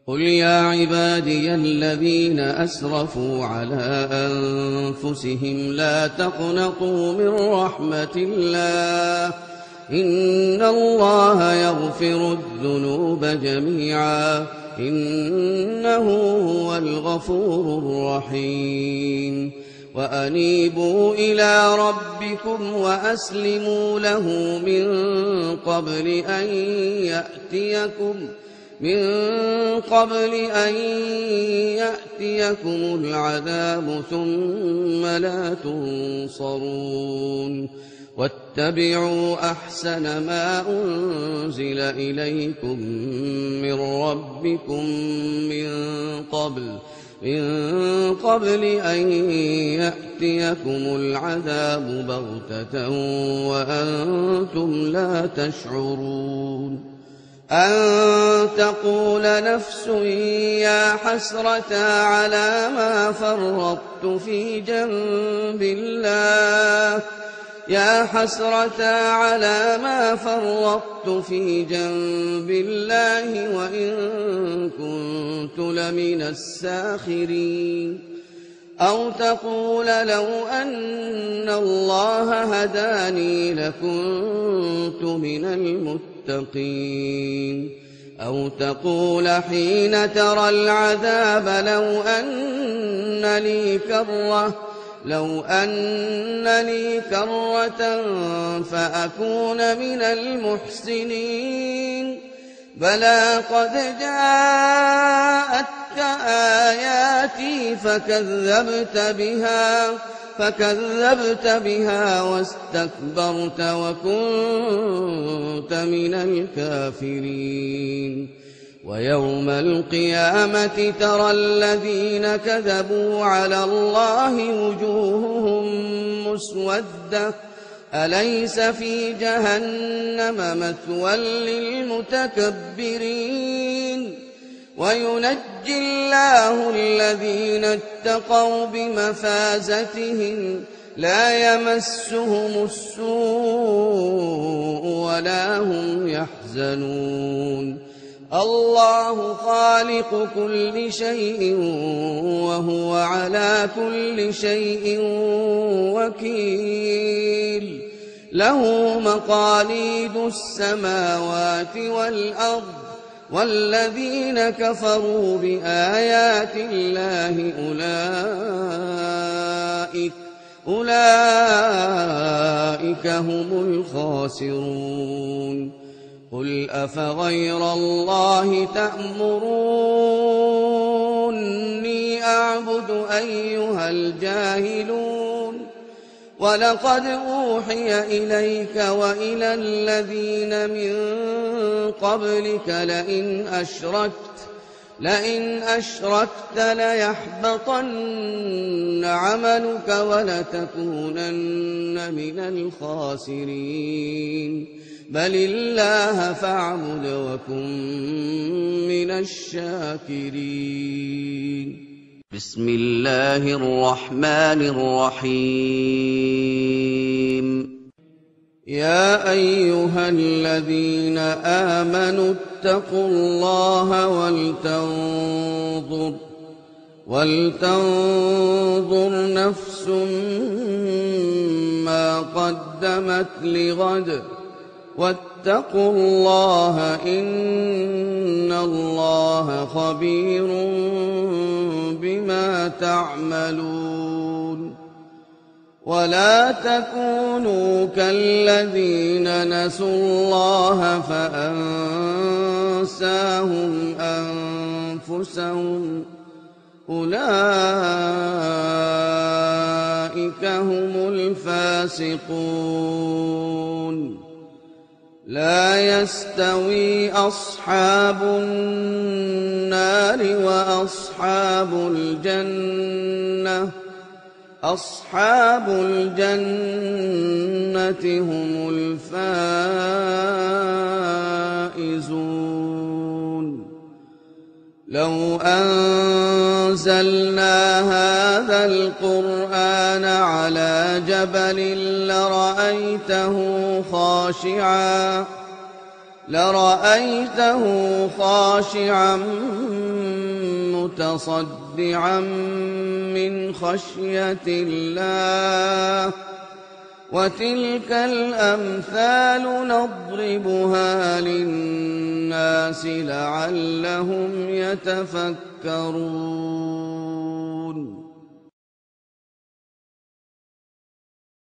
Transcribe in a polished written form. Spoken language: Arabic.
قل يا عبادي الذين أسرفوا على أنفسهم لا تقنطوا من رحمة الله إن الله يغفر الذنوب جميعا إنه هو الغفور الرحيم وأنيبوا إلى ربكم وأسلموا له من قبل أن يأتيكم العذاب ثم لا تنصرون واتبعوا أحسن ما أنزل إليكم من ربكم من قبل أن يأتيكم العذاب بغتة وأنتم لا تشعرون أن تقول نفس يا حسرة على ما فرطت في جنب الله وإن كنت لمن الساخرين أو تقول لو أن الله هداني لكنت من المتقين أو تقول حين ترى العذاب لو أن لي كرة فأكون من المحسنين بلى قد جاءتك آياتي فكذبت بها واستكبرت وكنت من الكافرين ويوم القيامة ترى الذين كذبوا على الله وجوههم مسودة أليس في جهنم مثوى للمتكبرين وينجي الله الذين اتقوا بمفازتهم لا يمسهم السوء ولا هم يحزنون الله خالق كل شيء وهو على كل شيء وكيل له مقاليد السماوات والأرض والذين كفروا بآيات الله أولئك هم الخاسرون قل أفغير الله تأمروني أعبد أيها الجاهلون ولقد أوحي إليك وإلى الذين من قبلك لئن أشركت ليحبطن عملك ولتكونن من الخاسرين بل الله فاعبد وكن من الشاكرين بسم الله الرحمن الرحيم يا أيها الذين آمنوا اتقوا الله ولتنظر نفس ما قدمت لغد واتقوا الله إن الله خبير بما تعملون ولا تكونوا كالذين نسوا الله فأنساهم أنفسهم أولئك هم الفاسقون لا يستوي أصحاب النار وأصحاب الجنة أصحاب الجنة هم الفائزون لو أنزلنا هذا القرآن على جبل لرأيته خاشعا متصدعا من خشية الله وتلك الأمثال نضربها للناس لعلهم يتفكرون